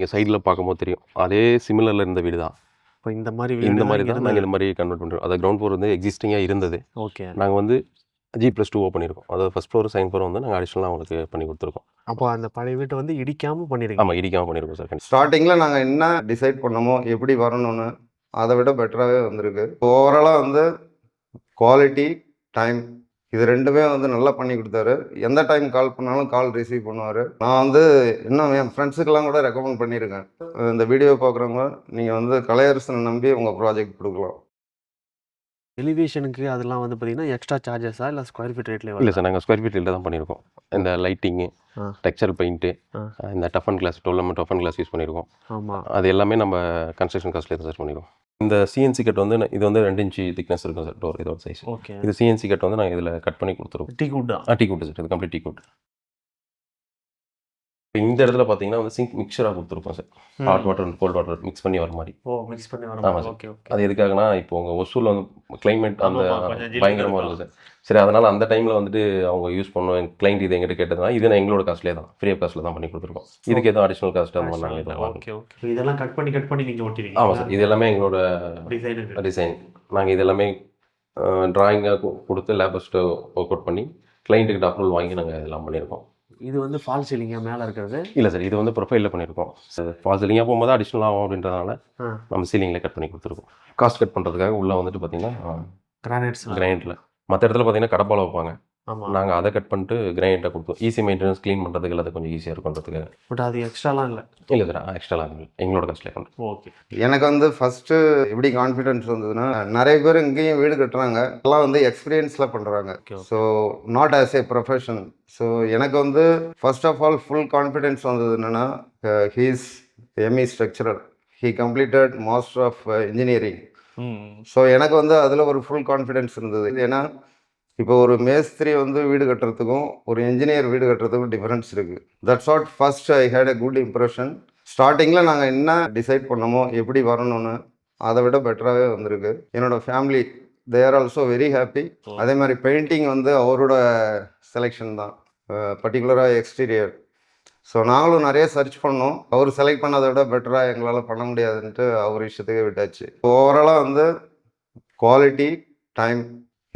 நீங்கள் சைடில் பார்க்கும்போது தெரியும், அதே சிமிலரில் இருந்த வீடு தான். இப்போ இந்த மாதிரி இந்த வீடு மாதிரி தான் நாங்கள் இந்த மாதிரி கன்வெர்ட் பண்ணுறோம். அது கிரவுண்ட் ஃப்ளோர் வந்து எக்ஸிஸ்டிங்காக இருந்தது. ஓகே. நாங்கள் வந்து G+2 பண்ணியிருக்கோம். அதாவது ஃபர்ஸ்ட் ஃப்ளோர் செகண்ட் ஃப்ளோர் வந்து நாங்கள் அடிஷனலாக அவங்களுக்கு பண்ணி கொடுத்துருக்கோம். அப்போ அந்த பழைய வீட்டை வந்து இடிக்காமல் பண்ணியிருக்கோம். ஆமாம், இடிக்காமல் பண்ணியிருக்கோம் சார். ஸ்டார்டிங்கில் நாங்கள் என்ன டிசைட் பண்ணோமோ எப்படி வரணும்னு அதை விட பெட்டராகவே வந்திருக்கு. ஓவராலாக வந்து குவாலிட்டி, டைம் இது ரெண்டுமே வந்து நல்லா பண்ணி கொடுத்தாரு. எந்த டைம் கால் பண்ணாலும் கால் ரிசீவ் பண்ணுவார். நான் வந்து இன்னும் என் ஃப்ரெண்ட்ஸுக்கெல்லாம் கூட ரெக்கமெண்ட் பண்ணியிருக்கேன். இந்த வீடியோ பார்க்குறவங்க நீங்கள் வந்து கலையரசனை நம்பி உங்கள் ப்ராஜெக்ட் கொடுக்கலாம். எலிவேஷனுக்கு அதெல்லாம் வந்து பார்த்தீங்கன்னா எக்ஸ்ட்ரா சார்ஜஸா இல்லை ஸ்கொயர் ஃபீட் ரேட்லேயே இல்லை சார், நாங்கள் ஸ்கொயர் ஃபீட்டில் தான் பண்ணியிருக்கோம். இந்த லைட்டிங்கு, டெக்ஸ்சர் பெயிண்ட்டு, இந்த டஃபன் கிளாஸ் 12mm டஃபன் கிளாஸ் யூஸ் பண்ணியிருக்கோம். ஆமாம், அது எல்லாமே நம்ம கன்ஸ்ட்ரக்ஷன் காஸ்ட்லேயே சர்ச் பண்ணியிருக்கோம். இந்த சிஎன்சி கட் வந்து இது வந்து 2 இன்ச்சு திக்னஸ் இருக்கும் சார் டோர், இதோட சைஸ். ஓகே. இது சிஎன்சி கட் வந்து நாங்கள் இதில் கட் பண்ணி கொடுத்துருவோம். டீ குட்டா? டீ குட் சார், இது கம்ப்ளீட் டீ குட். இந்த இடத்துல பார்த்தீங்கன்னா வந்து சிங்க் மிக்சராக கொடுத்துருக்கோம் sir. Hot water and cold water mix பண்ணி வர மாதிரி. மிக்ஸ் பண்ணி வர ஆமாம் சார். ஓகே. அது எதுக்காகனா இப்போ உங்கள் ஒசூரில் வந்து கிளைமேட் அந்த பயங்கரமாக இருக்குது சார். சரி, அதனால் அந்த டைமில் வந்துட்டு அவங்க யூஸ் பண்ணுவோம். கிளைண்ட் இது எங்கிட்ட கேட்டதுனா இது நான் எங்களோட காஸ்ட்லேயே தான், ஃப்ரீ ஆஃப் காஸ்ட்டில் தான் பண்ணி கொடுத்துருக்கோம். இதுக்கு எதுவும் அடிஷனல் காஸ்ட் அந்த மாதிரி நாங்கள் ஓகே ஓகே. இதெல்லாம் கட் பண்ணி நீங்கள் ஓட்டிருக்கீங்க? ஆமாம் சார், இது எல்லாமே எங்களோட டிசைன். நாங்கள் இது எல்லாமே ட்ராயிங்காக கொடுத்து லேபர்ஸ்ட்டு ஒர்க் அவுட் பண்ணி கிளைண்ட்டுக்கிட்ட அப்ரூவல் வாங்கி நாங்கள் இதெல்லாம் பண்ணியிருக்கோம். இது வந்து ஃபால் சீலிங்காக மேலே இருக்கிறது? இல்லை சார், இது வந்து ப்ரொஃபைலில் பண்ணியிருக்கோம். ஃபால் சீலிங்காக போகும்போது அடிஷனல் ஆகும் அப்படின்றதுனால நம்ம சீலிங்கில் கட் பண்ணி கொடுத்துருக்கோம். காஸ்ட் கட் பண்ணுறதுக்காக உள்ளே வந்துட்டு பார்த்தீங்கன்னா கிரானைட்டில், மற்ற இடத்துல பார்த்தீங்கன்னா கடப்பால் வைப்பாங்க. நாங்கள் அதை கட் பண்ணிட்டு கிரானைட்டை கொடுத்தோம். ஈஸி மெயின்டெனன்ஸ், க்ளீன் பண்ணுறதுக்கு எல்லாத்துக்கும் கொஞ்சம் ஈஸியாக இருக்குன்றதுக்கு. பட் அது எக்ஸ்ட்ராலாம் இல்லை? இல்லை சார், எக்ஸ்ட்ராலாம் இல்லை, எங்களோட காஸ்ட்லேயே பண்ணுறோம். ஓகே. எனக்கு வந்து ஃபஸ்ட்டு எப்படி கான்ஃபிடென்ஸ் வந்ததுன்னா, நிறைய பேர் இங்கேயும் வீடு கட்டுறாங்க, எல்லாம் வந்து எக்ஸ்பீரியன்ஸில் பண்ணுறாங்க. So not as a profession. So எனக்கு வந்து first of all full confidence வந்தது என்னென்னா, he's ME structural, he completed master of engineering. So எனக்கு வந்து அதில் ஒரு ஃபுல் கான்ஃபிடென்ஸ் இருந்தது. ஏன்னா இப்போ ஒரு மேஸ்திரி வந்து வீடு கட்டுறதுக்கும் ஒரு இன்ஜினியர் வீடு கட்டுறதுக்கும் டிஃப்ரென்ஸ் இருக்குது. That's what first I had a good impression. ஸ்டார்டிங்கில் நாங்கள் என்ன டிசைட் பண்ணோமோ எப்படி வரணும்னு அதை விட பெட்டராகவே வந்திருக்கு. என்னோடய family they are also very happy. அதே மாதிரி பெயிண்டிங் வந்து அவரோட செலெக்ஷன் தான், பர்டிகுலராக எக்ஸ்டீரியர். ஸோ நாங்களும் நிறைய சர்ச் பண்ணோம். அவர் செலக்ட் பண்ணதை விட பெட்டராக எங்களால் பண்ண முடியாதுன்ட்டு அவர் விஷயத்துக்கே விட்டாச்சு. ஓவராலாக வந்து குவாலிட்டி, டைம்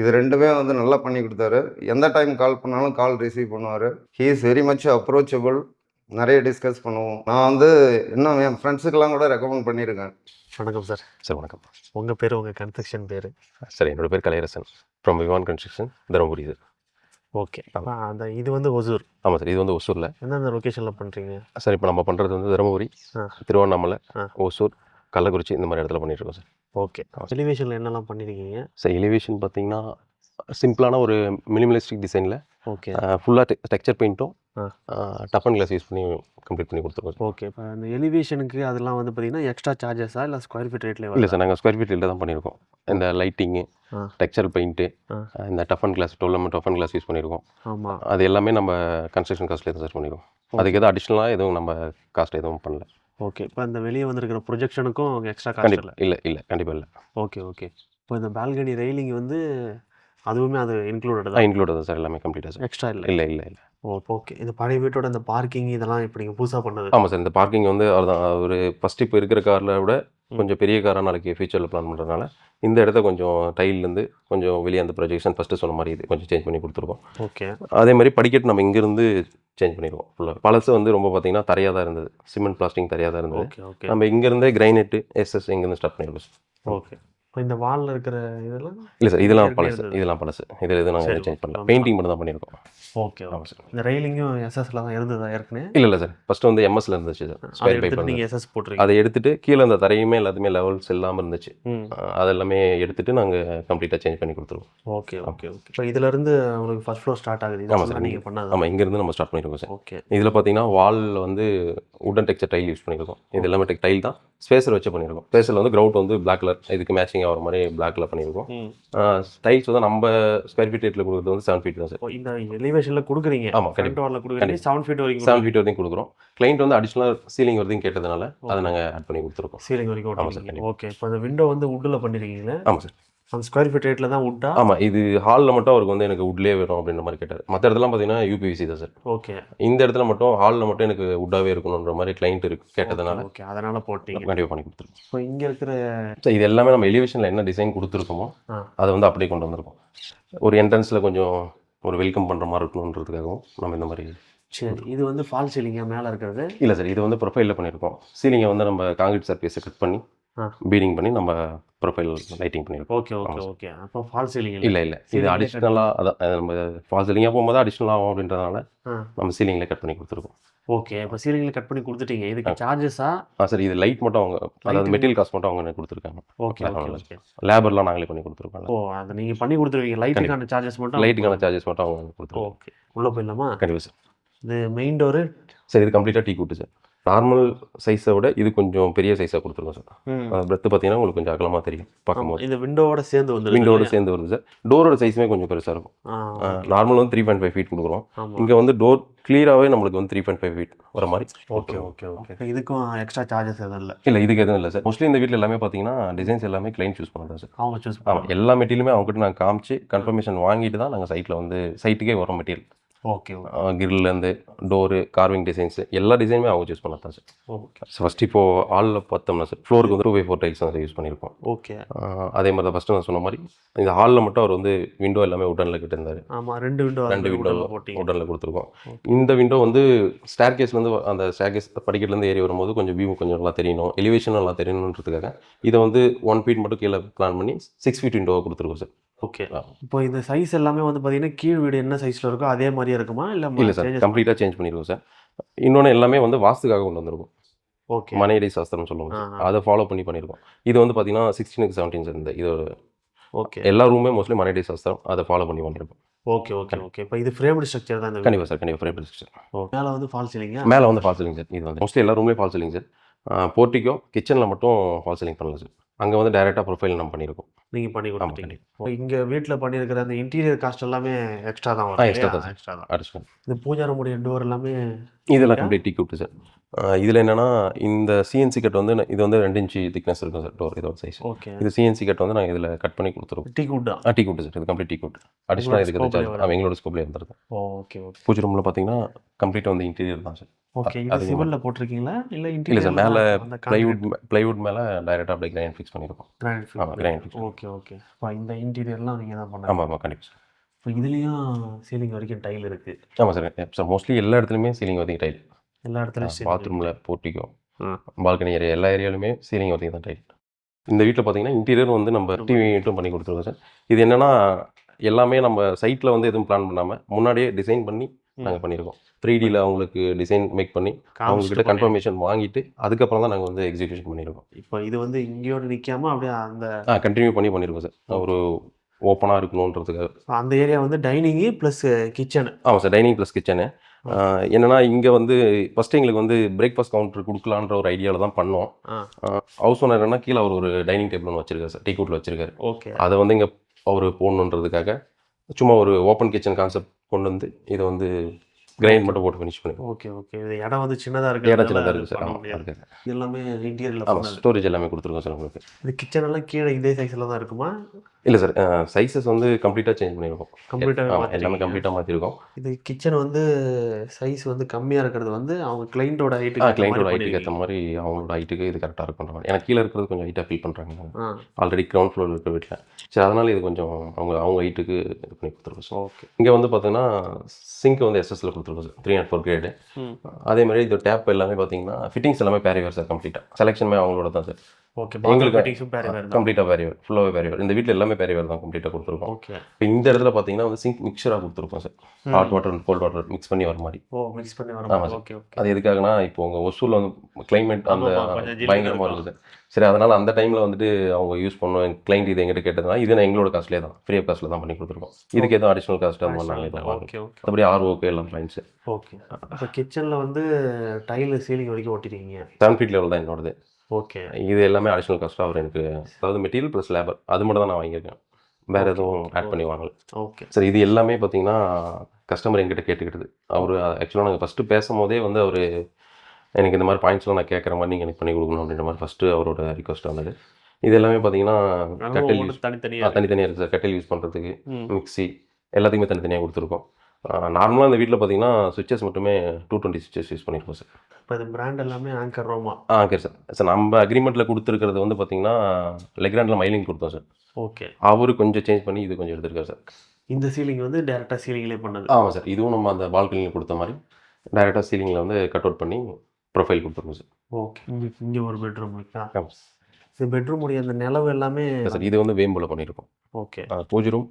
இது ரெண்டுமே வந்து நல்லா பண்ணி கொடுத்தாரு. எந்த டைம் கால் பண்ணாலும் கால் ரிசீவ் பண்ணுவார். He is very much approachable. நிறைய டிஸ்கஸ் பண்ணுவோம். நான் வந்து இன்னும் என் ஃப்ரெண்ட்ஸுக்கெல்லாம் கூட ரெக்கமெண்ட் பண்ணியிருக்கேன். வணக்கம் சார். சார் வணக்கம். உங்கள் பேர், உங்கள் கன்ஸ்ட்ரக்ஷன் பேர்? சார், என்னோட பேர் Kalaiyarasan, from Vivaan construction, Dharmapuri sir. Okay. அந்த இது வந்து ஒசூர்? ஆமாம் சார், இது வந்து ஒசூரில். எந்தெந்த லொக்கேஷனில் பண்ணுறீங்க சார்? இப்போ நம்ம பண்ணுறது வந்து தருமபுரி, திருவண்ணாமலை, ஒசூர், கள்ளக்குறிச்சி, இந்த மாதிரி இடத்துல பண்ணிட்டுருக்கோம் சார். ஓகே. எலிவேஷனில் என்னெல்லாம் பண்ணியிருக்கீங்க சார்? எலிவேஷன் பார்த்தீங்கன்னா சிம்பிளான ஒரு மினிமலிஸ்டிக் டிசைனில். ஓகே. ஃபுல்லாக டெக்ஸ்சர் பெயிண்ட்டும் டஃபன் கிளாஸ் யூஸ் பண்ணி கம்ப்ளீட் பண்ணி கொடுத்துருக்கோம். ஓகே. இப்போ அந்த எலிவேஷனுக்கு அதெல்லாம் வந்து பார்த்தீங்கன்னா எக்ஸ்ட்ரா சார்ஜஸா இல்லை ஸ்கொயர் ஃபீட் ரேட்லேயே? இல்லை சார், நாங்கள் ஸ்கொயர் ஃபீட்டில் தான் பண்ணியிருக்கோம். இந்த லைட்டிங்கு, டெக்ஸ்சர் பெயிண்ட்டு, இந்த டஃபன் கிளாஸ் 12mm டஃபன் கிளாஸ் யூஸ் பண்ணியிருக்கோம். ஆமாம், அது எல்லாமே நம்ம கன்ஸ்ட்ரக்ஷன் காஸ்ட்லேயே தான் சர்ச் பண்ணியிருக்கோம். அதுக்கு எதுவும் அடிஷ்னலாக எதுவும் நம்ம காஸ்ட் எதுவும் பண்ணல. ஓகே. இப்போ அந்த வெளியே வந்திருக்கிற ப்ரொஜெக்ஷனுக்கும் எக்ஸ்ட்ரா காஸ்ட் இல்லை? இல்லை, கண்டிப்பாக இல்லை. Okay okay. இப்போ இந்த பால்கனி ரெயிலிங் வந்து அதுவுமே அது இன்க்ளூடட் தான்? இன்க்ளூடட் தான் சார், எல்லாமே கம்ப்ளீட்டாக சார். எக்ஸ்ட்ரா இல்லை? இல்லை. ஓகே. இந்த பழைய வீட்டோட இந்த பார்க்கிங் இதெல்லாம் இப்போ நீங்கள் புதுசாக பண்ணது? ஆமாம் சார், இந்த பார்க்கிங் வந்து அதுதான் ஒரு ஃபஸ்ட்டு இப்போ இருக்கிற காரில் விட கொஞ்சம் பெரிய காராக நாளைக்கு ஃபியூச்சரில் பிளான் பண்ணுறதுனால இந்த இடத்த கொஞ்சம் டைல்லேருந்து கொஞ்சம் வெளியே அந்த ப்ரொஜெக்ஷன் ஃபஸ்ட்டு சொன்ன மாதிரி இது கொஞ்சம் சேஞ்ச் பண்ணி கொடுத்துருக்கோம். ஓகே. அதே மாதிரி படிக்கட்டு நம்ம இங்கேருந்து சேஞ்ச் பண்ணிடுவோம். ஃபுல்லாக பழசு வந்து ரொம்ப பார்த்தீங்கன்னா தரையாக தான் இருந்தது, சிமெண்ட் பிளாஸ்டிங் தரையாக தான் இருந்தது. Okay okay. நம்ம இங்கேருந்தே கிரைனெட்டு எஸ்எஸ் இங்கேருந்து ஸ்டார்ட் பண்ணிடுவோம். ஓகே. இப்போ இந்த வாலில் இருக்கிற இதெல்லாம்? இல்லை சார், இதெல்லாம் பழசு. இதில் எதுவும் நாங்கள் சேஞ்ச் பண்ணல, பெயிண்டிங் மட்டும் தான் பண்ணியிருக்கோம். ஓகே. ஆமாம் சார். இந்த ரெயிலிங்கும் எஸ்எஸ்ல தான் இருந்ததா ஏற்கனவே? இல்லை சார், ஃபஸ்ட்டு வந்து எம்எஸ்ல இருந்துச்சு சார். ஸ்கொயர் பைப் நீங்கள் எஸ்எஸ் போட்டுருக்கீங்க. அதை எடுத்துட்டு கீழே அந்த தரையுமே எல்லாத்துமே லெவல்ஸ் இல்லாமல் இருந்துச்சு. அதெல்லாமே எடுத்துட்டு நாங்கள் கம்ப்ளீட்டாக சேஞ்ச் பண்ணி கொடுத்துருவோம். Okay okay okay. இப்போ இதிலேருந்து உங்களுக்கு ஃபர்ஸ்ட் ஃப்ளோர் ஸ்டார்ட் ஆகுது? ஆமாம் சார், நீங்கள் பண்ணாது? ஆமாம், இங்கேருந்து நம்ம ஸ்டார்ட் பண்ணியிருக்கோம் சார். ஓகே. இதில் பார்த்தீங்கன்னா வாலில் வந்து உடன் டெக்ஸ்சர் டைல் யூஸ் பண்ணியிருக்கோம். இது எல்லாமே டைல் தான், ஸ்பேஸில் வச்சு பண்ணியிருக்கோம். ஸ்பேஸில் வந்து கிரவுட் வந்து பிளாக் கலர், இதுக்கு மேட்சிங் ஆகிற மாதிரி பிளாக் கலர் பண்ணியிருக்கோம். டைல்ஸ் வந்து நம்ம ஸ்கொயர் ஃபீட் ரேட்டில் கொடுக்குறது வந்து 7 ஃபீட் தான் சார். இந்த எலிவேஷனில் கொடுக்குறீங்க? ஆமாம், கண்டிப்பாக கொடுக்குறீங்க. 7 ஃபீட் வரைக்கும்? 7 ஃபீட் வரைக்கும் கொடுக்குறோம். கிளைண்ட் வந்து அடிஷனல் சீலிங் வரைக்கும் கேட்டதுனால அதை நாங்கள் ஆட் பண்ணி கொடுத்துருக்கோம். சீலிங் வரைக்கும்? ஆமாம் சார். ஓகே. இப்போ இந்த விண்டோ வந்து வுட்டில் பண்ணியிருக்கீங்களா? ஆமாம் சார். அந்த ஸ்கொயர் ஃபீட் ரேட்டில் தான் உட்டா? ஆமாம், இது ஹாலில் மட்டும் அவருக்கு வந்து எனக்கு வுட்லேயே வேணும் அப்படின்ற மாதிரி கேட்டார். மற்ற இடத்துலாம் பார்த்தீங்கன்னா யூபிவிசி தான் சார். ஓகே. இந்த இடத்துல மட்டும் ஹாலில் மட்டும் எனக்கு வுட்டாகவே இருக்கணுன்ற மாதிரி கிளைண்ட் கேட்டதுனால ஓகே, அதனால் போட்டீங்க. கண்டிப்பாக பண்ணி கொடுத்துருக்கோம். இப்போ இங்கே இருக்கிற சார் இது எல்லாமே நம்ம எலிவேஷனில் என்ன டிசைன் கொடுத்துருக்கோமோ அதை வந்து அப்படியே கொண்டு வந்திருக்கோம். ஒரு என்ட்ரன்ஸில் கொஞ்சம் ஒரு வெல்கம் பண்ணுற மாதிரி இருக்கணுன்றதுக்காகவும் நம்ம இந்த மாதிரி. சரி, இது வந்து ஃபால் சீலிங்காக மேலே இருக்கிறது? இல்லை சார், இது வந்து ப்ரொஃபைலில் பண்ணியிருக்கோம். சீலிங்கை வந்து நம்ம காங்கிரீட் சர்ஃபேஸை கட் பண்ணி பீடிங் பண்ணி நம்ம ப்ரொஃபைல் லைட்டிங் பண்ணியிருக்கோம். Okay okay okay. அப்போ ஃபால் சீலிங் இல்லை இது அடிஷ்னலாக அதான் நம்ம ஃபால் சீலிங்காக போகும்போது அடிஷ்னலாக ஆகும் அப்படின்றதுனால நம்ம சீலிங்கில் கட் பண்ணி கொடுத்துருக்கோம். ஓகே, இப்போ சீலிங்கில் கட் பண்ணி கொடுத்துட்டீங்க. இதுக்கு சார்ஜஸா? சார் இது லைட் மட்டும் அவங்க, அதாவது மெட்டீரியல் காஸ்ட் மட்டும் அவங்க கொடுத்துருக்காங்க. Okay okay okay. லேபர்லாம் நாங்களே பண்ணி கொடுத்துருக்கோம். ஓ, அதை நீங்கள் பண்ணி கொடுத்துருவீங்க. லைட்டுக்கான சார்ஜஸ் மட்டும்? லைட்டுக்கான சார்ஜஸ் மட்டும் அவங்க கொடுத்துருவோம். ஓகே, உள்ளே போயிடலாமா? கண்டிப்பாக சார். இது மெயின் டோரு? சார் இது கம்ப்ளீட்டாக டீ கூட்டு சார். நார்மல் சைஸை விட இது கொஞ்சம் பெரிய சைஸாக கொடுத்துருக்கோம் சார். பிரெத்து பார்த்தீங்கன்னா உங்களுக்கு கொஞ்சம் அகலமாக தெரியும் பார்க்கும்போது. இது விண்டோவோட சேர்ந்து வந்து விண்டோட சேர்ந்து வருது சார். டோரோட சைஸுமே கொஞ்சம் பெருசாக இருக்கும். நார்மல் வந்து 3.5 ஃபீட் கொடுக்குறோம். இங்கே வந்து டோர் கிளியராகவே நம்மளுக்கு வந்து 3.5 ஃபீட் வர மாதிரி. Okay okay okay. இதுக்கும் எக்ஸ்ட்ரா சார்ஜஸ் எதுவும் இல்லை? இல்லை, இதுக்கு எதுவும் இல்லை சார். மோஸ்ட்லி இந்த வீட்டில் எல்லாமே பார்த்தீங்கன்னா டிசைன்ஸ் எல்லாமே கிளைண்ட் சூஸ் பண்ணுறது சார். அவங்க சூஸ் ஆமாம், எல்லா மெட்டீரியலுமே அவங்ககிட்ட நாங்கள் காமிச்சு கன்ஃபர்மேஷன் வாங்கிட்டு தான் நாங்கள் சைட்டில் வந்து சைட்டுக்கே வரோம் மெட்டீரியல். ஓகே. கிரில்லேருந்து டோரு, கார்விங் டிசைன்ஸு எல்லா டிசைனுமே அவங்க சூஸ் பண்ண தான் சார். ஓகே. ஃபஸ்ட் இப்போது ஹாலில் பார்த்தோம்னா சார் ஃப்ளோருக்கு வந்து 2x4 டைல்ஸ் தான் யூஸ் பண்ணியிருக்கோம். ஓகே. அதே மாதிரி தான் ஃபஸ்ட்டு நான் சொன்ன மாதிரி இந்த ஹாலில் மட்டும் அவர் வந்து விண்டோ எல்லாமே உடனில் கிட்டிருந்தார். ஆமாம், ரெண்டு விண்டோ உடனில் கொடுத்துருக்கோம். இந்த விண்டோ வந்து ஸ்டேர்கேஸ்லேருந்து அந்த ஸ்டேர்கேஸ் படிக்கட்டுலேருந்து ஏறி வரும்போது கொஞ்சம் வியூ கொஞ்சம் நல்லா தெரியணும், எலிவேஷன் நல்லா தெரியணுன்றதுக்காக இதை வந்து 1 ஃபீட் மட்டும் கீழே பிளான் பண்ணி 6 ஃபீட் விண்டோவை கொடுத்துருக்கோம் சார். ஓகே. இப்போ இந்த சைஸ் எல்லாமே வந்து பார்த்தீங்கன்னா கீழ் வீடு என்ன சைஸில் இருக்கோ அதே மாதிரியே இருக்குமா? இல்லை சார், கம்ப்ளீட்டாக சேஞ்ச் பண்ணிடுவோம் சார். இன்னொன்று எல்லாமே வந்து வாஸ்துக்காக கொண்டு வந்திருக்கும். ஓகே. மனையடி சாஸ்திரம்னு சொல்லுவாங்க, அதை ஃபாலோ பண்ணியிருக்கோம். இது வந்து பார்த்தீங்கன்னா 16க்கு 17 சார். இந்த இது ஓகே. எல்லா ரூமே மோஸ்ட்லி மனையடி சாஸ்திரம், அதை ஃபாலோ பண்ணியிருக்கோம். Okay okay okay. இப்போ இது ஃப்ரேம்டு ஸ்ட்ரக்சர் தான்? கண்டிப்பாக சார், கண்டிப்பாக ஃப்ரேம்டு ஸ்ட்ரக்சர். மேலே வந்து ஃபால் சீலிங்? மேலே வந்து ஃபால் சீலிங் சார். இது வந்து மோஸ்ட்லி எல்லா ரூம்லேயும் ஃபால் சீலிங் சார். போர்ட்டிக்கோ கிச்சனில் மட்டும் ஃபால் சீலிங் பண்ணல சார். அங்கே வந்து டைரெக்டாக ப்ரொஃபைல் நம்ம பண்ணியிருக்கோம். நீங்கள் பண்ணி கொடுத்துட்டீங்க. இங்கே வீட்டில் பண்ணியிருக்கிற அந்த இன்டீரியர் காஸ்ட் எல்லாமே எக்ஸ்ட்ரா தான் வரும்? எக்ஸ்ட்ரா தான் சார். எக்ஸ்ட்ரா தான். அடிச்சுக்கோங்க. இந்த பூஜா ரூமுடைய டோர் எல்லாமே இதெல்லாம் கம்ப்ளீட் டீ கூட்டு சார். இதில் என்னென்னா இந்த சிஎன்சி கட் வந்து இது வந்து 2 இன்ச்சு திக்னஸ் இருக்கும் சார் டோர், இதோட சைஸ். ஓகே. இது சிஎன்சி கட் வந்து நாங்கள் இதில் கட் பண்ணி கொடுத்துருவோம். டீ கூட்டா? டீ கூட்டு சார். இது கம்ப்ளீட் டீ கூட்டு. அடிஷ்னலாக இதுக்கு சார்ஜ் எங்களோட ஸ்கோப்லேயே வந்துருக்கும். Okay okay. பூஜை ரூமில் பார்த்தீங்கன்னா கம்ப்ளீட்டாக வந்து இன்டீரியர் தான் சார். ஓகே. இது சிவலில் போட்டிருக்கீங்களா இல்லை இன்டீரியர்? இல்லை சார், மேலே ப்ளைவுட் மேலே டைரெக்டாக அப்படியே கிரைண்ட் ஃபிக்ஸ் பண்ணியிருக்கோம். Grind fix. Okay okay. இப்போ இந்த இன்டீரியர்லாம் நீங்கள் தான் பண்ணலாம்? ஆமாம் கண்டிப்பாக சார். இப்போ இதுலேயும் சீலிங் வரைக்கும் டைல் இருக்குது? ஆமாம் சார். சார் மோஸ்ட்லி எல்லா இடத்துலையுமே சீலிங் வரைக்கும் டைல். எல்லா இடத்துலையும் பாத்ரூமில் போர்ட்டிக்கோ, பால்கனி ஏரியா எல்லா ஏரியாலுமே சீலிங் வரைக்கும் தான் டைல். இந்த வீட்டில் பார்த்தீங்கன்னா இன்டீரியர் வந்து நம்ம டிவி யூனிட்டும் பண்ணி கொடுத்துருக்கோம் சார். இது என்னென்னா எல்லாமே நம்ம சைட்டில் வந்து எதுவும் பிளான் பண்ணாமல் முன்னாடியே டிசைன் பண்ணி நாங்கள் பண்ணியிருக்கோம். 3Dயில் அவங்களுக்கு டிசைன் மேக் பண்ணி அவங்ககிட்ட கன்ஃபர்மேஷன் வாங்கிட்டு அதுக்கப்புறம் தான் நாங்கள் வந்து எக்ஸிக்யூஷன் பண்ணியிருக்கோம். இப்போ இது வந்து இங்கேயோடு நிற்காமல் அப்படியே அந்த கண்டினியூ பண்ணியிருக்கோம் சார். ஒரு ஓப்பனாக இருக்கணுன்றதுக்காக. அந்த ஏரியா வந்து டைனிங்கு ப்ளஸ் கிச்சனு? ஆமாம் சார், டைனிங் ப்ளஸ் கிச்சனு. என்னென்னா இங்கே வந்து ஃபஸ்ட்டு எங்களுக்கு வந்து பிரேக்ஃபாஸ்ட் கவுண்டர் கொடுக்கலான்ற ஒரு ஐடியாவில் தான் பண்ணோம். ஹவுஸ் ஓனர் என்னன்னா கீழே அவர் ஒரு டைனிங் டேபிள் ஒன்று வச்சிருக்காரு சார், டீ கூட்டில் வச்சிருக்காரு. ஓகே. அதை வந்து இங்கே அவர் போடணுன்றதுக்காக சும்மா ஒரு ஓப்பன் கிச்சன் கான்செப்ட் கொண்டு வந்து இதை வந்து கிரைண்ட் மட்டும் போட்டு ஃபினிஷ் பண்ணி. Okay okay. இது இடம் வந்து சின்னதாக இருக்குது? இடம் சின்னதாக இருக்குது சார். ஆமாம் இருக்குது. எல்லாமே இன்டீரியரில்? ஆமாம், ஸ்டோரேஜ் எல்லாமே கொடுத்துருக்கோம் சார் உங்களுக்கு. இது கிச்சன் எல்லாம் கீழே இதே சைஸில் தான் இருக்குமா? இல்லை சார், சைஸஸ் வந்து கம்ப்ளீட்டாக சேஞ்ச் பண்ணியிருக்கோம். கம்ப்ளீட்டாக எல்லாமே கம்ப்ளீட்டாக மாற்றிருக்கோம். இது கிச்சன் வந்து சைஸ் வந்து கம்மியாக இருக்கிறது வந்து அவங்க கிளைண்டோட ஹைட்டுக்கு ஏற்ற மாதிரி அவங்களோட ஹைட்டுக்கு இது கரெக்டாக இருக்குன்ற மாதிரி. எனக்கு கீழே இருக்கிறது கொஞ்சம் ஹைட்டாக ஃபீல் பண்ணுறாங்க. ஆல்ரெடி கிரவுண்ட் ஃப்ளோர் இருக்கிற வீட்டில். சரி, அதனால் இது கொஞ்சம் அவங்க ஹைட்டுக்கு இது பண்ணி கொடுத்துருக்கோம் சார். ஓகே. இங்கே வந்து பார்த்தீங்கன்னா சிங்க் வந்து எஸ்எஸ்ல கொடுத்துருக்கோம் சார், 304 கிரேடு. அதே மாதிரி இது டேப் எல்லாமே பார்த்தீங்கன்னா ஃபிட்டிங்ஸ் எல்லாமே பேரிவேர் சார். கம்ப்ளீட்டாக செலெக்ஷனுமே அவங்களோட தான் சார். ஓகே. எங்களுக்கு கம்ப்ளீட்டாக பேரிவேர், ஃபுல்லாகவே பேரிவேர். இந்த வீட்டில் எல்லாமே பேரிவேர் தான் கம்ப்ளீட்டாக கொடுத்துருக்கோம். ஓகே. இப்போ இந்த இடத்துல பார்த்தீங்கன்னா வந்து சிங்க் மிக்சராக கொடுத்துருக்கோம் sir. Hot water and cold water mix பண்ணி வர மாதிரி. மிக்ஸ் பண்ணி வர மாதிரி. Okay okay. அது எதுக்காகனா இப்போ உங்கள் ஒசூரில் வந்து கிளைமேட் அந்த பயங்கரமாக இருக்குது. சரி, அதனால் அந்த டைமில் வந்துட்டு அவங்க யூஸ் பண்ணுவோம். கிளைண்ட் இது எங்கிட்ட கேட்டதுனா இது நான் எங்களோட காஸ்ட்லேயே தான், ஃப்ரீ ஆஃப் காஸ்ட்டில் தான் பண்ணி கொடுத்துருக்கோம். இதுக்கு எதுவும் அடிஷனல் காஸ்ட் அந்த மாதிரி நாங்கள். Okay okay. அப்படி ஆர்ஓக்கு எல்லாம் கிளைண்ட்ஸு. ஓகே. இப்போ கிச்சனில் வந்து டைல் சீலிங் வரைக்கும் ஓட்டிருக்கீங்க? 7 ஃபீட் லெவல் தான் என்னோடது. ஓகே. இது எல்லாமே அடிஷனல் காஸ்ட்டாக அவர் எனக்கு, அதாவது மெட்டீரியல் ப்ளஸ் லேபர் அது மட்டும் தான் நான் வாங்கியிருக்கேன். வேறு எதுவும் ஆட் பண்ணி வாங்கல. Okay sir. இது எல்லாமே பார்த்தீங்கன்னா கஸ்டமர் எங்கிட்ட கேட்டுக்கிட்டது. அவர் ஆக்சுவலாக நாங்கள் ஃபஸ்ட்டு பேசும்போதே வந்து அவர் எனக்கு இந்த மாதிரி பாயிண்ட்ஸ்லாம் நான் கேட்குற மாதிரி நீங்கள் எனக்கு பண்ணி கொடுக்கணும் அப்படின்ற மாதிரி ஃபஸ்ட்டு அவரோட ரிக்வஸ்ட் வந்தது. இது எல்லாமே பார்த்தீங்கன்னா கட்டில் யூஸ் தனித்தனியாக தனித்தனியாக இருக்குது சார். கட்டில் யூஸ் பண்ணுறதுக்கு ம் மிக்ஸி எல்லாத்துக்குமே தனித்தனியாக கொடுத்துருக்கோம். நார்மலாக இந்த வீட்டில் பார்த்தீங்கன்னா சுவிச்சஸ் மட்டுமே 220 சுவிச்சஸ் யூஸ் பண்ணியிருக்கோம் சார். இப்போ இது பிராண்ட் எல்லாமே anchor Roma. Okay sir. Sir நம்ம அக்ரிமெண்ட்டில் கொடுத்துருக்கிறது வந்து பார்த்தீங்கன்னா லெக்ராண்டில் மைலிங் கொடுத்தோம் சார். ஓகே. அவரு கொஞ்சம் சேஞ்ச் பண்ணி இது கொஞ்சம் எடுத்திருக்காரு சார். இந்த சீலிங் வந்து டேரெக்டாக சீலிங்லேயே பண்ணது. ஆமாம் சார். இதுவும் நம்ம அந்த பால்கனியில் கொடுத்த மாதிரி டைரெக்டாக சீலிங்கில் வந்து கட் அவுட் பண்ணி ப்ரொஃபைல் கொடுத்துருக்கோம் சார். ஓகே. இங்கே ஒரு பெட்ரூம் இருக்கா? ஆமாம் இந்த பெட்ரூமுடைய அந்த நிலவு எல்லாமே சார். இது வந்து வேம்போல பண்ணியிருக்கோம். ஓகே. பூஜை ரூம்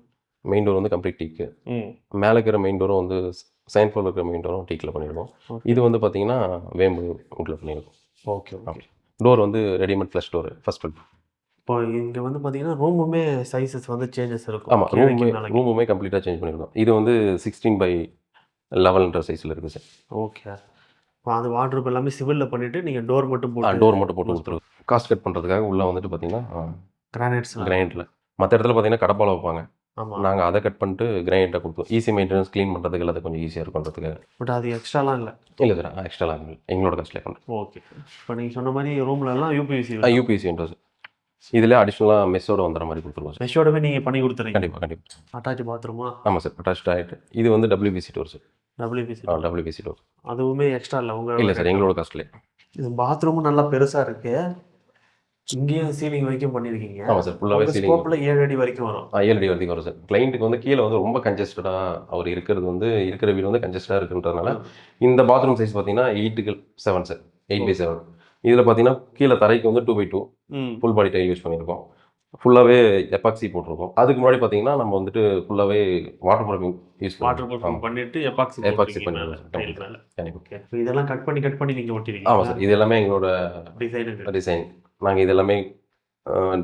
மெயின் டோர் வந்து கம்ப்ளீட் டீக்கு. ம் மேலே இருக்கிற மெயின் டோரும் வந்து செகண்ட் ஃப்ளோரில் இருக்கிற மெயின் டோரும் டீக்கில் பண்ணியிருக்கோம். இது வந்து பார்த்தீங்கன்னா வேம்பு வுட்டில் பண்ணியிருக்கோம். Okay okay. டோர் வந்து readymade flush door first bed. இப்போ இங்கே வந்து பார்த்தீங்கன்னா ரூமுமே சைஸஸ் வந்து சேஞ்சஸ் இருக்கும். ஆமாம், ரூமுமே கம்ப்ளீட்டாக சேஞ்ச் பண்ணியிருக்கோம். இது வந்து 16/11 சைஸில் இருக்குது சார். ஓகே. இப்போ அது வார்ட்ரோப் எல்லாமே சிவிலில் பண்ணிவிட்டு நீங்கள் டோர் மட்டும் போட்டு டோர் மட்டும் போட்டு கொடுத்துருவோம். காஸ்ட் கட் பண்ணுறதுக்காக உள்ளே வந்துட்டு பார்த்தீங்கன்னா கிரைண்டில் மற்ற இடத்துல பார்த்தீங்கன்னா கடப்பால வைப்பாங்க. ஆமாம். நாங்கள் அதை கட் பண்ணிட்டு கிரைண்டாக கொடுப்போம். ஈஸி மெயின்டெனன்ஸ் க்ளீன் பண்ணுறதுக்கு எல்லாத்தையும் கொஞ்சம் ஈஸியாக இருக்குன்றதுக்காக. பட் அது எக்ஸ்ட்ராலாம் இல்லை. இல்லை சார், எக்ஸ்ட்ராலாம் இல்லை, எங்களோட காஸ்ட்லேயே பண்ணுறோம். ஓகே. இப்போ நீங்கள் சொன்ன மாதிரி ரூம்லலாம் யூபிவிசி யூபிஎஸ்சின்றது சார். இதில் அடிஷ்னலாக மெஸ்ஸோட வந்துற மாதிரி கொடுத்துருவோம் சார். மெஷோடவே நீங்கள் பண்ணி கொடுத்துறீங்க? கண்டிப்பாக. அட்டாச் பாத்ரூமா? ஆமாம் சார், அட்டாச் ஆகிட்டு. இது வந்து WBC door sir. WBC door. அதுவுமே எக்ஸ்ட்ரா இல்லை உங்கள்? இல்லை சார், எங்களோட காஸ்ட்லேயே. இது பாத்ரூமும் நல்லா பெருசாக இருக்குது. இங்கேயும் சீலிங் வரைக்கும் பண்ணியிருக்கீங்க? ஆமாம் சார், ஃபுல்லாகவே சீலிங். ஸ்கோப்பில் 7 அடி வரைக்கும் வரும். 7 அடி வரைக்கும் வரும் சார். கிளைண்ட்டுக்கு வந்து கீழே வந்து ரொம்ப கன்ஜஸ்டடாக அவர் இருக்கிறது வந்து இருக்கிற வீடு வந்து கன்ஜஸ்டாக இருக்குன்றதுனால இந்த பாத்ரூம் சைஸ் பார்த்தீங்கன்னா 8x7 சார். 8x7. இதில் பார்த்தீங்கன்னா கீழே தரைக்கு வந்து 2x2 full body tail use பண்ணியிருக்கோம். ஃபுல்லாகவே எபாக்சி போட்டிருக்கோம். அதுக்கு முன்னாடி பார்த்தீங்கன்னா நம்ம வந்துட்டு ஃபுல்லாகவே வாட்டர் ப்ரூஃபிங் யூஸ் பண்ணிட்டு எபாக்சி பண்ணிடுறோம். கண்டிப்பாக. இதெல்லாம் கட் பண்ணி நீங்கள் ஒட்டிருக்கீங்க? ஆமாம் சார், இது எல்லாமே எங்களோட டிசைன். நாங்கள் இது எல்லாமே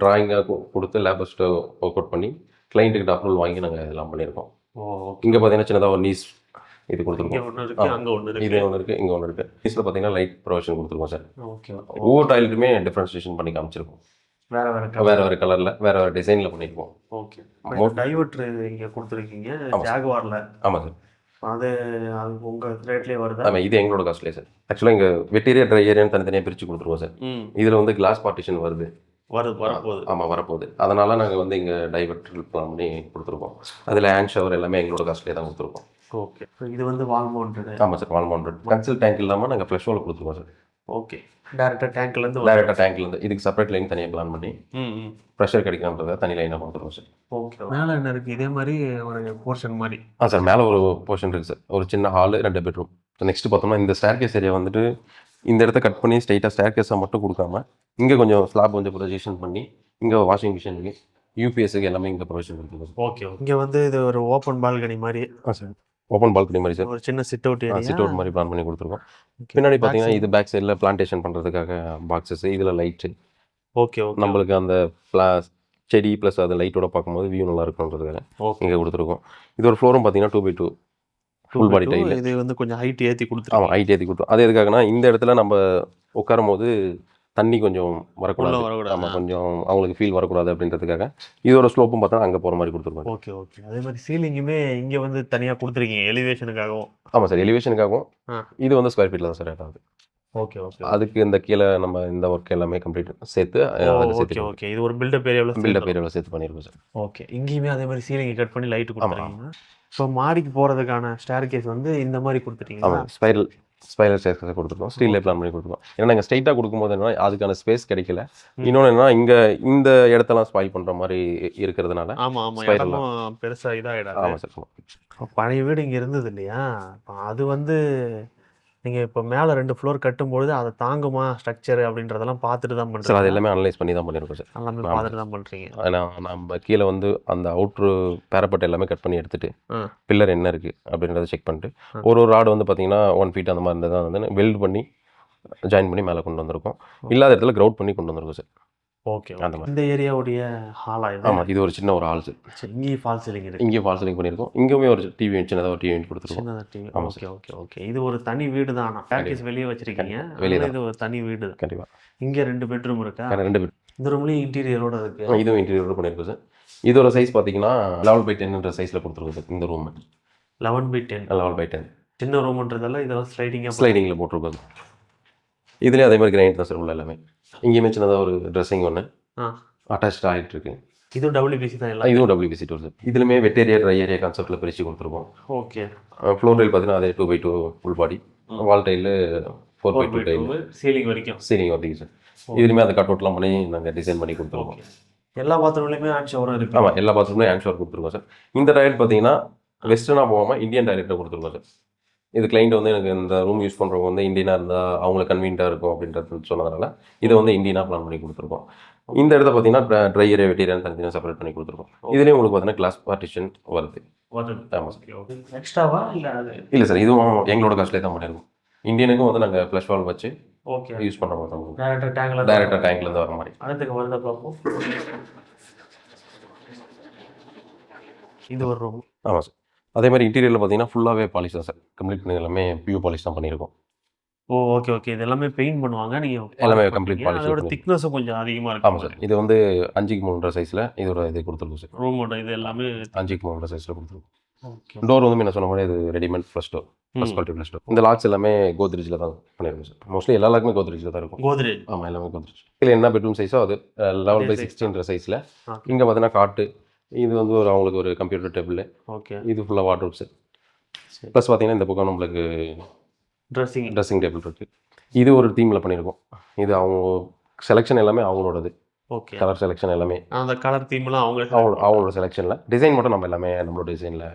ட்ராயிங்காக கொடுத்து லேபர்ஸ்ட்டு ஒர்க் அவுட் பண்ணி கிளைண்ட்டுக்கிட்ட அப்ரூவல் வாங்கி நாங்கள் இதெல்லாம் பண்ணியிருக்கோம். இங்கே பார்த்தீங்கன்னா சின்னதாக ஒரு நீஸ் இது கொடுத்துருக்கோம். இது ஒன்று இருக்குது, இங்கே ஒன்று இருக்குது. நீஸில் பார்த்தீங்கன்னா லைட் ப்ரொவிஷன் கொடுத்துருக்கோம் சார். ஒவ்வொரு டாய்லெட்டுமே டிஃப்ரென்சியேஷன் பண்ணி காமிச்சிருக்கோம். வேறு கலரில் வேறு டிசைனில் பண்ணியிருக்கோம். ஓகே. டைவர்ட்ரு இங்கே கொடுத்துருக்கீங்க ஜாகுவாரில்? ஆமாம் சார். அது உங்கள் ரேட்லேயே வருது? ஆமாம், இது எங்களோட காஸ்ட்லேயே சார். ஆக்சுவலாக இங்கே வெட் ஏரியா ட்ரை ஏரியான்னு தனித்தனியாக பிரித்து கொடுத்துருவோம் சார். இதில் வந்து கிளாஸ் பார்ட்டிஷன் வரப்போகுது. ஆமாம், வரப்போகுது. அதனால் நாங்கள் வந்து இங்கே டைவர்ட்ரு பிளான் பண்ணி கொடுத்துருக்கோம். அதில் ஹேண்ட் ஷவர் எல்லாமே எங்களோட காஸ்ட்லேயே தான் கொடுத்துருக்கோம். ஓகே. இது வந்து வால் மவுண்டட்? ஆமாம் sir, wall mounted. Concealed tank இல்லாமல் நாங்கள் ஃப்ளஷ் வால் கொடுத்துருவோம் சார். ஓகே. டேரெக்டாக டேங்க்லேருந்து இதுக்கு செப்பரேட் லைன் தனியாக பிளான் பண்ணி ப்ரெஷர் கிடைக்கணுன்றதை தனி லைனாக கொடுத்துருவோம் சார். ஓகே. மேலே என்ன இருக்குது? இதே மாதிரி ஒரு போர்ஷன் மாதிரி? சார், மேலே ஒரு போர்ஷன் இருக்குது சார். ஒரு சின்ன ஹாலு, 2 பெட்ரூம். நெக்ஸ்ட் பார்த்தோம்னா இந்த ஸ்டேர்கேஸ் ஏரியா வந்துட்டு இந்த இடத்த கட் பண்ணி ஸ்ட்ரைட்டாக ஸ்டேர்கேஸாக மட்டும் கொடுக்காம இங்கே கொஞ்சம் ஸ்லாப் கொஞ்சம் ப்ரொஜெக்ஷன் பண்ணி இங்கே வாஷிங் மிஷினுக்கு யூபிஎஸ்க்கு எல்லாமே இங்கே ப்ரொவிஷன் இருக்குது. ஓகே. இங்கே வந்து இது ஒரு ஓப்பன் பால்கனி மாதிரி? சார், ஓப்பன் பால்கனி மாதிரி சார். ஒரு சின்ன சிட் அவுட் மாதிரி பிளான் பண்ணி கொடுத்துருக்கோம். பின்னாடி பார்த்தீங்கன்னா இது பேக் சைடில் பிளான்டேஷன் பண்ணுறதுக்காக பாக்ஸஸ், இதில் லைட்டு. ஓகே. நம்மளுக்கு அந்த செடி ப்ளஸ் அது லைட்டோட பார்க்கும்போது வியூ நல்லா இருக்குன்றதுக்காக இங்கே கொடுத்துருக்கோம். இது ஒரு ஃப்ளோரும் பார்த்தீங்கன்னா 2x2 ஃபுல் பாடி டைல். இது வந்து கொஞ்சம் ஹைட் ஏற்றி கொடுத்துருவோம். ஆமாம், ஹைட் ஏற்றி கொடுத்தோம். அது எதுக்காகனா இந்த இடத்துல நம்ம உட்காரும் போது தண்ணி கொஞ்சம் வரக்கூடாது. ஆமாம், கொஞ்சம் அவங்களுக்கு ஃபீல் வரக்கூடாது அப்படின்றதுக்காக இதோட ஸ்லோப்பும் பார்த்தா அங்கே போகிற மாதிரி கொடுத்துருக்கோம். ஓகே. அதே மாதிரி சீலிங்குமே இங்கே வந்து தனியாக கொடுத்துருக்கீங்க எலிவேஷனுக்காகவும்? ஆமாம் சார், எலிவேஷனுக்காகவும். இது வந்து ஸ்கொயர் ஃபீட்டில் தான் சார் ஏதாவது. ஓகே. அதுக்கு இந்த கீழே நம்ம இந்த ஒர்க் எல்லாமே கம்ப்ளீட் சேர்த்து. ஓகே. இது ஒரு பில்டப் ஏரியாவில் சேர்த்து பண்ணியிருக்கோம் சார். ஓகே. இங்கேயுமே அதே மாதிரி சீலிங் கட் பண்ணி லைட்டு கொடுத்துருக்கீங்க. இப்போ மாடிக்கு போகிறதுக்கான ஸ்டேர்கேஸ் வந்து இந்த மாதிரி கொடுத்துட்டீங்க? ஆமாம், ஸ்பைரல் ஸ்டேர்கேஸை கொடுத்துருக்கோம். ஸ்டீல்லே பிளான் பண்ணி கொடுத்துருக்கோம். ஏன்னா நாங்கள் ஸ்ட்ரைட்டாக கொடுக்கும்போது என்னன்னா அதுக்கான ஸ்பேஸ் கிடைக்கல. இன்னொன்று என்னன்னா இங்கே இந்த இடத்தெல்லாம் ஸ்பாயில் பண்ணுற மாதிரி இருக்கிறதுனால. ஆமாம், பெருசாக இதாகிடாது. ஆமாம் சார். பழைய வீடு இங்கே இருந்தது இல்லையா? அது வந்து நீங்கள் இப்போ மேலே 2 ஃப்ளோர் கட்டும்பொழுது அதை தாங்குமா ஸ்ட்ரக்சர் அப்படின்றதெல்லாம் பார்த்துட்டு தான் பண்ணுறோம் சார். அது எல்லாமே அனலைஸ் பண்ணி தான் பண்ணியிருக்கோம் சார். எல்லாமே பார்த்துட்டு தான் பண்ணுறீங்க. ஆனால் நம்ம கீழே வந்து அந்த அவுட்ரு பேரப்பட் எல்லாமே கட் பண்ணி எடுத்துட்டு பில்லர் என்ன இருக்குது அப்படின்றத செக் பண்ணிட்டு ஒரு ராடு வந்து பார்த்தீங்கன்னா 1 feet அந்த மாதிரி இருந்தது தான் வந்து வெல்ட் பண்ணி ஜாயின் பண்ணி மேலே கொண்டு வந்திருக்கோம். இல்லாத இடத்துல கிரவுட் பண்ணி கொண்டு வந்திருக்கோம் சார். ஓகே. இந்த ஏரியாவுடைய ஹாலா இது? ஆமாம், இது ஒரு சின்ன ஒரு ஹால் சார். இங்கேயும் ஃபால் சீலிங் இருக்குது? இங்கேயும் ஃபால் சீலிங் பண்ணியிருக்கோம். இங்கேயுமே ஒரு சின்னதாக ஒரு டிவி கொடுத்துருக்கோம். சின்னதாக டிவி. ஓகே. இது ஒரு தனி வீடு தான். பேக்கேஜ் வெளியே வச்சிருக்கீங்க? வெளியே இது ஒரு தனி வீடு தான். கண்டிப்பாக. இங்கே 2 பெட்ரூம் இருக்கா? 2 பெட்ரூம். இந்த ரூம்லேயும் இன்டீரியரோட இருக்குது? இதுவும் இன்டீரியரோட பண்ணியிருக்கோம் சார். இதோட சைஸ் பார்த்தீங்கன்னா 11/10 சைஸில் கொடுத்துருக்கோம் சார். இந்த ரூம் 11/10. 11/10 சின்ன ரூம்ன்றதால இதெல்லாம் ஸ்லைடிங்கில் போட்டிருக்கோம். இதுலேயும் அதே மாதிரி கிரைண்ட் தான் சார் உள்ள எல்லாமே. இங்கேயுமே சின்னதாக ஒரு ட்ரெஸ்ஸிங் ஒன்று, அட்டாச் டாய்லெட் இருக்குது. இதுவும் WPC தான் எல்லாம். இதுவும் WPC டோர் சார். இதுலையுமே வெட் ஏரியா ட்ரை ஏரியா கான்செப்ட்டில் பிரித்து கொடுத்துருக்கோம். ஓகே. ஃப்ளோர் டைல் பார்த்தீங்கன்னா அதே 2x2 ஃபுல் பாடி, வால் டைலு 4x2 டைல், சீலிங் வரைக்கும் வரைக்கும் சார். இதுலையுமே அந்த கட் அவுட்லாம் பண்ணி நாங்கள் டிசைன் பண்ணி கொடுத்துருக்கோம். எல்லா பாத்ரூம்லையுமே ஹேண்ட் ஷவரும் இருக்குது. ஆமாம், எல்லா பாத்ரூம்லையும் ஹேண்ட் ஷவர் கொடுத்துருக்கோம் சார். இந்த டாய்லெட் பார்த்தீங்கன்னா வெஸ்டர்னாக போகாமல் இந்தியன் டாய்லெட்டை கொடுத்துருக்கோம் சார். இது கிளைண்ட் வந்து எனக்கு இந்த ரூம் யூஸ் பண்ணுறவங்க வந்து இந்தியனாக இருந்தால் அவங்களுக்கு கன்வீனியாக இருக்கும் அப்படின்றது சொன்னதுனால இதை வந்து இந்தியனாக பிளான் பண்ணி கொடுத்துருக்கோம். இந்த இடத்த பார்த்தீங்கன்னா ட்ரை ஏரியா வெட் ஏரியா தனித்தனியாக செப்பரேட் பண்ணி கொடுத்துருக்கோம். இதுலேயும் உங்களுக்கு பார்த்தீங்கன்னா கிளாஸ் பார்ட்டிஷன் வருது. ஆமாம் சார். எக்ஸ்ட்ராவா இல்லை அது? இல்லை சார், இதுவும் எங்களோட காஸ்ட்லேயே தான் பண்ணியிருக்கோம். இந்தியனுக்கும் வந்து நாங்கள் ஃப்ளஷ் வால் வச்சு ஓகே யூஸ் பண்ணுற மாதிரி தான். டேரக்டாக டேங்க்லேருந்து வர மாதிரி. அடுத்துக்கு வருதா பார்ப்போம். இது ஒரு ரூம். ஆமாம் சார். அதே மாதிரி இன்டீரியரில் பார்த்தீங்கன்னா ஃபுல்லாகவே பாலிஷ் தான் சார். கம்ப்ளீட் பண்ணி எல்லாமே பியூ பாலிஷ் தான் பண்ணியிருக்கோம். ஓகே. இது எல்லாமே பெயிண்ட் பண்ணுவாங்க. நீங்கள் எல்லாமே கம்ப்ளீட் பாலிஷ். அதோட திக்னஸும் கொஞ்சம் அதிகமாக இருக்கும். ஆமாம் சார். இது வந்து 5x3 சைஸில் இதோட இது கொடுத்துருக்கோம் சார். ரூமோட இது எல்லாமே 5x3 சைஸில் கொடுத்துருக்கோம். ஓகே. டோர் வந்து என்ன சொன்ன மாதிரி இது readymade flush door, first quality flush door. இந்த லாக்ஸ் எல்லாமே கோத்ரேஜில் தான் பண்ணியிருக்கோம் சார். மோஸ்ட்லி எல்லா லாக்குமே கோத்ரேஜில் தான் இருக்கும். கோத்ரேஜ். ஆமாம், எல்லாமே கோத்ரேஜ். இதில் என்ன பெட்ரூம் சைஸோ அது 11/16 சைஸில். இங்கே பார்த்தீங்கன்னா காட்டு, இது வந்து ஒரு அவங்களுக்கு ஒரு கம்ப்யூட்டர் டேபிள். ஓகே. இது ஃபுல்லாக வார்ட்ரோப் சார். ப்ளஸ் பார்த்தீங்கன்னா இந்த பக்கம் நம்மளுக்கு ட்ரெஸ்ஸிங் டேபிள் இருக்குது. இது ஒரு தீமில் பண்ணியிருக்கோம். இது அவங்க செலெக்ஷன் எல்லாமே அவங்களோடது. ஓகே. கலர் செலெக்ஷன் எல்லாமே அந்த கலர் தீம்லாம் அவங்களோட செலெக்ஷனில். டிசைன் மட்டும் நம்ம எல்லாமே நம்மளோட டிசைனில்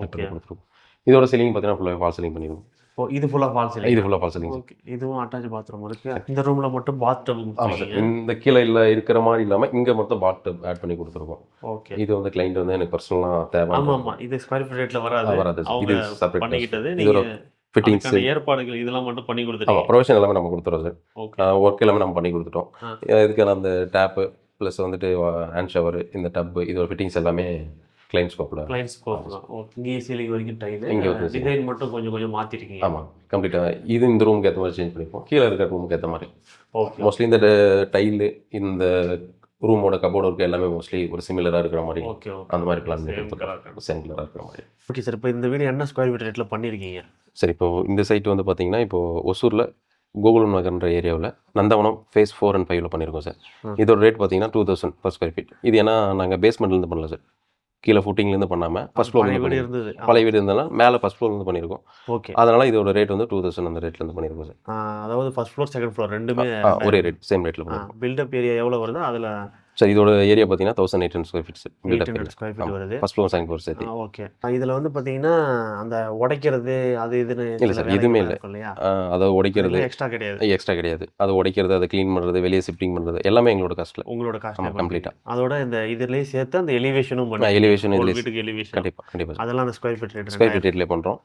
கொடுத்துருக்கோம். இதோட சீலிங் பார்த்தீங்கன்னா ஃபுல்லாக ஃபால் சீலிங் பண்ணிடுவோம். இது ஃபுல்லாக ஃபால் சீலிங். இது ஃபுல்லாக ஃபால் சீலிங். ஓகே. இதுவும் அட்டாச் பாத்ரூம் இருக்குது. இந்த ரூமில் மட்டும் பாத் டப். ஆமாம் சார். இந்த கீழே இல்லை இருக்கிற மாதிரி இல்லாமல் இங்கே மட்டும் பாத் டப் ஆட் பண்ணி கொடுத்துருக்கோம். ஓகே. இது வந்து கிளைண்ட் வந்து எனக்கு பர்சனலாக தேவை. ஆமாம். இது ஸ்கொயர் ஃபீட் ரேட்டில் வராது. இது செப்பரேட் பண்ணிக்கிட்டது. இதோட ஃபிட்டிங்ஸ் ஏற்பாடுகள் இதெல்லாம் மட்டும் பண்ணி கொடுத்துருவோம். ப்ரொவிஷன் எல்லாமே நம்ம கொடுத்துறோம் சார். ஓகே. ஒர்க் எல்லாமே நம்ம பண்ணி கொடுத்துட்டோம். இதுக்கான அந்த டேப்பு ப்ளஸ் வந்துட்டு ஹேண்ட் ஷவர், இந்த டப்பு, இதோட ஃபிட்டிங்ஸ் எல்லாமே கிளைண்ட் ஸ்கோப்பில். தான். ஓகே. இங்கே சீலிங் வரைக்கும் டைல். இங்கே டிசைன் மட்டும் கொஞ்சம் மாற்றிருக்கீங்க. ஆமாம், கம்ப்ளீட்டாக. இது இந்த ரூமுக்கு ஏற்ற மாதிரி சேஞ்ச் பண்ணிப்போம். கீழே இருக்கிற ரூமுக்கு ஏற்ற மாதிரி. ஓகே. மோஸ்ட்லி இந்த டைலு, இந்த ரூமோட கபோர்டு ஒர்க்கு எல்லாமே மோஸ்ட்லி ஒரு சிமிலராக இருக்கிற மாதிரி. ஓகே. அந்த மாதிரி பிளான் பண்ணி கொடுத்துருக்கோம். சேம் கலராக இருக்கிற மாதிரி. Okay sir. இப்போ இந்த வீடு என்ன ஸ்கொயர் ஃபீட் ரேட்டில் பண்ணியிருக்கீங்க? சரி, இப்போது இந்த சைட் வந்து பார்த்தீங்கன்னா இப்போது ஒசூரில் கோகுலம் நகர்ன்ற ஏரியாவில் நந்தவனம் ஃபேஸ் 4 and 5 பண்ணியிருக்கோம் சார். இதோட ரேட் பார்த்தீங்கன்னா 2000 per square feet. இது ஏன்னா நாங்கள் பேஸ்மெண்ட்லேருந்து பண்ணல சார். கீழே ஃபுட்டிங்லேருந்து பண்ணாமல் ஃபர்ஸ்ட் ஃப்ளோர்லேருந்து இருந்தது. பழைய வீடு இருந்தாலும் மேலே ஃபர்ஸ்ட் ஃப்ளோர்லேருந்து பண்ணியிருக்கோம். ஓகே. அதனால் இதோட ரேட் வந்து 2000 அந்த ரேட்லேருந்து பண்ணியிருக்கோம் சார். அதாவது ஃபர்ஸ்ட் ஃப்ளோர் செகண்ட் ஃப்ளோர் ரெண்டுமே ஒரே ரேட், சேம் ரேட்டில் பண்ணியிருக்கோம். பில்டப் ஏரியா எவ்வளோ வருதோ அதில் சார் இதோட ஏரியா பார்த்தீங்கன்னா 1800 square feet sir. 800 square feet வருது. ஃபர்ஸ்ட் ஃப்ளோர் செகண்ட் ஃப்ளோர் சேர்த்து. ஓகே. இதில் வந்து பார்த்தீங்கன்னா அந்த உடைக்கிறது அது இதுன்னு இல்லை சார், எதுவுமே இல்லை. அதை உடைக்கிறது எக்ஸ்ட்ரா கிடையாது. அதை உடைக்கிறது, அதை க்ளீன் பண்ணுறது, வெளியே ஷிஃப்டிங் பண்ணுறது எல்லாமே எங்களோட காஸ்ட்டில். உங்களோட காஸ்ட் கம்ப்ளீட்டாக. அதோட இந்த இதுலேயே சேர்த்து அந்த எலிவேஷனும் எலிவேஷன் வீட்டுக்கு எலிவேஷன் கண்டிப்பாக அதெல்லாம் அந்த ஸ்கொயர் ஃபீட் ரேட்லேயே பண்ணுறோம்.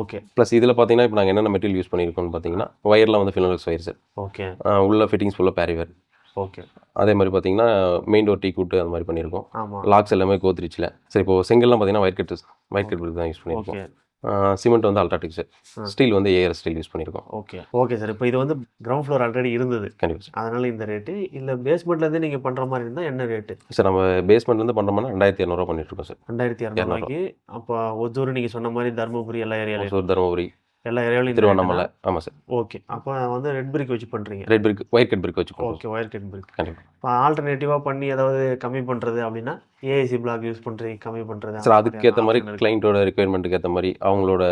ஓகே. ப்ளஸ் இதில் பார்த்தீங்கன்னா இப்போ நாங்கள் என்னென்ன மெட்டீரியல் யூஸ் பண்ணியிருக்கோம்னு பார்த்தீங்கன்னா ஒயர்லாம் வந்து ஃபினோலெக்ஸ் ஒயர் சார். ஓகே. உள்ள ஃபிட்டிங்ஸ் ஃபுல்லாக பேரிவேர். ஓகே. அதே மாதிரி பார்த்தீங்கன்னா மெயின் டோர் டீ கூட்டு அந்த மாதிரி பண்ணியிருக்கோம். ஆமாம். லாக்ஸ் எல்லாமே கோத்ரீச்சில். சரி, இப்போ செங்கல்லாம் பார்த்தீங்கன்னா ஒயிட் கட் தான் யூஸ் பண்ணியிருக்கோம். சிமெண்ட் வந்து அல்ட்ராடெக் சார். ஸ்டீல் வந்து ஏஆர் ஸ்டீல் யூஸ் பண்ணியிருக்கோம். Okay sir. இப்போ இது வந்து கிரவுண்ட் ஃப்ளோர் ஆல்ரெடி இருந்தது. கண்டிப்பாக சார். அதனால இந்த ரேட்டு. இல்லை பேஸ்மெண்ட்லேருந்து நீங்கள் பண்ணுற மாதிரி இருந்தால் என்ன ரேட்டு சார்? நம்ம பேஸ்மெண்ட்லேருந்து பண்ணுறோம்னா 2200 பண்ணிட்டுருக்கோம் சார். 2200 அப்போ ஒவ்வொரு நீங்கள் சொன்ன மாதிரி தர்மபுரி எல்லா ஏரியாலையும் தருமபுரி எல்லா ஏரியாவிலையும் திருவண்ணாமலை. ஆமாம் சார். ஓகே. அப்போ வந்து ரெட் பிரிக் வச்சு பண்ணுறீங்க. ரெட் பிரிக், ஒயிட் கட் பிரிக் வச்சு. ஓகே. ஒயர் கட் பிரிக். கண்டிப்பாக. இப்போ ஆல்டர்னேட்டிவாக பண்ணி ஏதாவது கம்மி பண்ணுறது அப்படின்னா ஏஐசி பிளாக் யூஸ் பண்ணுறீங்க, கம்மி பண்ணுறது சார். அதுக்கேற்ற மாதிரி கிளைண்ட்டோட ரெக்குயர்மெண்ட்டுக்கு ஏற்ற மாதிரி அவங்களோட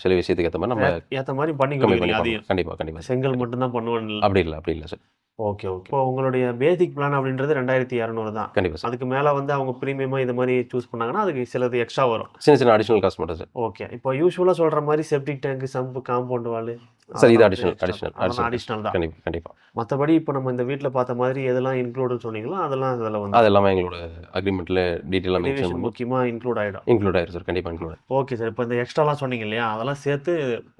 சில விஷயத்துக்கு ஏற்ற மாதிரி நம்ம ஏற்ற மாதிரி பண்ணி கண்டிப்பாக. கண்டிப்பாக செங்கல் மட்டும்தான் பண்ணுவேன். அப்படி இல்லை சார். ஓகே. இப்போ உங்களுடைய பேசிக் பிளான் அப்படின்றது 2200 தான். கண்டிப்பாக. அதுக்கு மேலே வந்து அவங்க ப்ரீமியமாக இது மாதிரி சூஸ் பண்ணாங்கன்னா அதுக்கு சிலது எக்ஸ்ட்ரா வரும். சின்ன அடிஷனல் காஸ்ட் மட்டும் சார். ஓகே. இப்போ யூஸ்வலாக சொல்கிற மாதிரி செப்டிக் டேங்க், சம்பு, காம்பவுண்ட் வால் சார், இது அடிஷனல் தான். கண்டிப்பாக. மற்றபடி இப்போ நம்ம இந்த வீட்டில் பார்த்த மாதிரி எதெல்லாம் இன்க்ளூடுன்னு சொன்னீங்களோ அதெல்லாம் அதில் வந்து அது எல்லாமே எங்களோட அக்ரிமெண்ட்டில் டீட்டெயிலாக மென்ஷன் பண்ணி முக்கியமாக இன்க்ளூட் ஆகிடும் சார். கண்டிப்பாக இன்க்ளூட். Okay sir. இப்போ இந்த எக்ஸ்ட்ராலாம் சொன்னீங்க இல்லையா, அதெல்லாம் சேர்த்து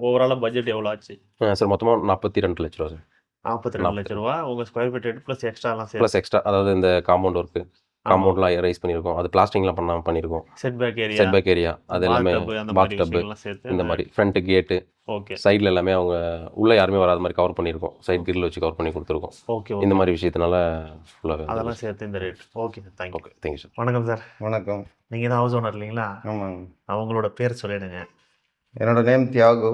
ஓவராலாக பட்ஜெட் எவ்வளோ ஆச்சு சார்? மொத்தமாக 42 லட்ச ரூபா சார். 42 லட்ச ரூபா உங்கள் ஸ்கொயர் ஃபீட் ரேட் ப்ளஸ் எக்ஸ்ட்ராலாம் ப்ளஸ் எக்ஸ்ட்ரா. அதாவது இந்த காம்பவுண்ட் ஒர்க்கு, காம்பவுண்ட்லாம் ரைஸ் பண்ணியிருக்கோம். அது பிளாஸ்டிங்லாம் பண்ணியிருக்கோம். செட் பேக் ஏரியா அது எல்லாமே பாத் டப்பு, இந்த மாதிரி ஃப்ரண்ட் கேட்டு. ஓகே. சைடில் எல்லாமே அவங்க உள்ளே யாருமே வராத மாதிரி கவர் பண்ணியிருக்கோம். சைட் கிரில் வச்சு கவர் பண்ணி கொடுத்துருக்கோம். ஓகே. இந்த மாதிரி விஷயத்தினால ஃபுல்லாக அதெல்லாம் சேர்த்து இந்த rate. Okay sir. Thank you sir. வணக்கம் சார். வணக்கம். நீங்கள் தான் ஹவுஸ் ஓனர் இல்லைங்களா? ஆமாங்க. அவங்களோட பேர் சொல்லிடுங்க. என்னோட name Thiyagu.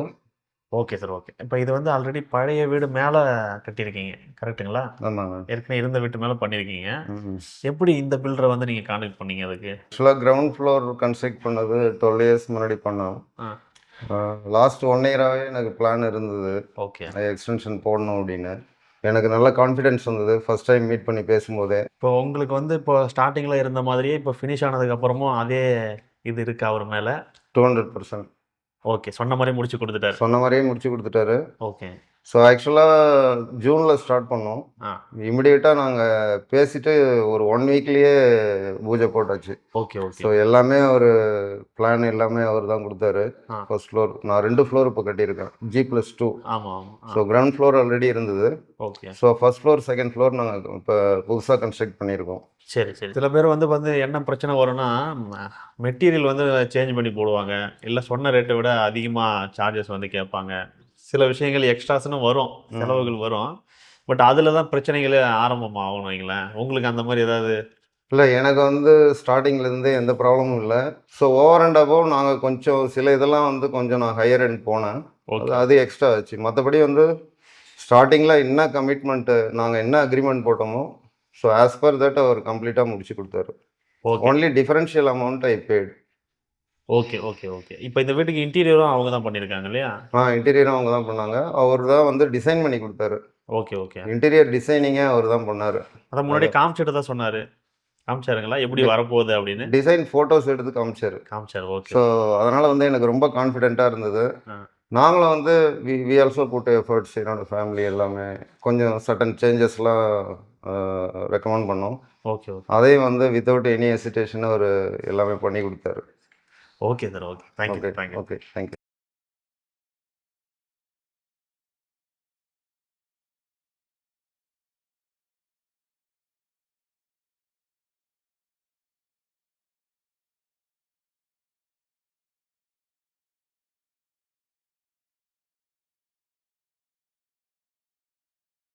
Okay sir, okay. இப்போ இது வந்து ஆல்ரெடி பழைய வீடு மேலே கட்டியிருக்கீங்க கரெக்ட்டுங்களா? ஆமாங்க. ஏற்கனவே இருந்த வீட்டு மேலே பண்ணியிருக்கீங்க. ம். எப்படி இந்த பில்டரை வந்து நீங்கள் கான்டாக்ட் பண்ணீங்க அதுக்கு? ஆக்சுவலாக கிரவுண்ட் ஃப்ளோர் கன்ஸ்ட்ரக்ட் பண்ணது 12 இயர்ஸ் முன்னாடி பண்ணோம். ஆ லாஸ்ட் 1 இயராகவே எனக்கு பிளான் இருந்தது ஓகே. எக்ஸ்டென்ஷன் போடணும் அப்படின்னு. எனக்கு நல்ல கான்ஃபிடென்ஸ் வந்தது ஃபர்ஸ்ட் டைம் மீட் பண்ணி பேசும்போதே. இப்போ உங்களுக்கு வந்து இப்போ ஸ்டார்டிங்கில் இருந்த மாதிரியே இப்போ ஃபினிஷ் ஆனதுக்கப்புறமும் அதே இது இருக்கா அவர் மேலே? 200%. ஓகே, சொன்ன மாதிரி முடிச்சு கொடுத்துட்டாரு. சொன்ன மாதிரியே முடிச்சு கொடுத்துட்டாரு. ஓகே. ஸோ ஆக்சுவலாக ஜூனில் ஸ்டார்ட் பண்ணோம். ஆ இமிடியேட்டாக நாங்கள் பேசிட்டு ஒரு 1 வீக்லேயே பூஜை போட்டாச்சு. Okay okay. ஸோ எல்லாமே ஒரு பிளான் எல்லாமே அவர் தான் கொடுத்தாரு. ஆ ஃபர்ஸ்ட் ஃப்ளோர் நான் 2 ஃப்ளோர் இப்போ கட்டியிருக்கேன், G+2. ஆமாம் ஆமாம். ஸோ கிரவுண்ட் ஃப்ளோர் ஆல்ரெடி இருந்தது. Okay. So first floor second floor நாங்கள் இப்போ புதுசாக கன்ஸ்ட்ரக்ட் பண்ணியிருக்கோம். சரி சரி. சில பேர் வந்து என்ன பிரச்சனை வரும்னா, மெட்டீரியல் வந்து சேஞ்ச் பண்ணி போடுவாங்க, இல்லை சொன்ன ரேட்டை விட அதிகமாக சார்ஜஸ் வந்து கேட்பாங்க. சில விஷயங்கள் எக்ஸ்ட்ராஸ்னு வரும், செலவுகள் வரும். பட் அதில் தான் பிரச்சனைகளே ஆரம்பமாகும் வைங்களேன். உங்களுக்கு அந்த மாதிரி ஏதாவது? இல்லை, எனக்கு வந்து ஸ்டார்டிங்லேருந்து எந்த ப்ராப்ளமும் இல்லை. ஸோ ஓவர் அண்ட் அபவ் நாங்கள் கொஞ்சம் சில இதெல்லாம் வந்து கொஞ்சம் நான் ஹையர் எண்ட் போனேன். அது எக்ஸ்ட்ரா ஆச்சு. மற்றபடி வந்து ஸ்டார்டிங்கில் என்ன கமிட்மெண்ட்டு நாங்கள் என்ன அக்ரிமெண்ட் போட்டோமோ ஸோ ஆஸ் பர் தட் அவர் கம்ப்ளீட்டாக முடிச்சு கொடுத்தாரு. Only differential amount I paid. Okay okay okay. இப்போ இந்த வீட்டுக்கு இன்டீரியரும் அவங்க தான் பண்ணியிருக்காங்க இல்லையா? இன்டீரியரும் அவங்க தான் பண்ணாங்க. அவர் தான் வந்து டிசைன் பண்ணி கொடுத்தாரு. Okay okay. இன்டீரியர் டிசைனிங்கே அவர் தான் பண்ணார். அதை முன்னாடி காமிச்சிட்டு தான் சொன்னார். காமிச்சாருங்களா எப்படி வரப்போகுது அப்படின்னு? டிசைன் ஃபோட்டோஸ் எடுத்து காமிச்சார். ஓகே. ஸோ அதனால் வந்து எனக்கு ரொம்ப கான்ஃபிடென்ட்டாக இருந்தது. நாங்களும் வந்து வி ஆல்சோ புட் எஃபர்ட்ஸ், என்னோட ஃபேமிலி எல்லாமே கொஞ்சம் சட்டன் சேஞ்சஸ்லாம் ரெக்கமெண்ட் பண்ணோம். Okay okay. அதையும் வந்து வித்தவுட் எனி ஹெசிடேஷன் அவர் எல்லாமே பண்ணி கொடுத்தாரு. Okay sir, okay. Thank you thank you. Okay, thank you.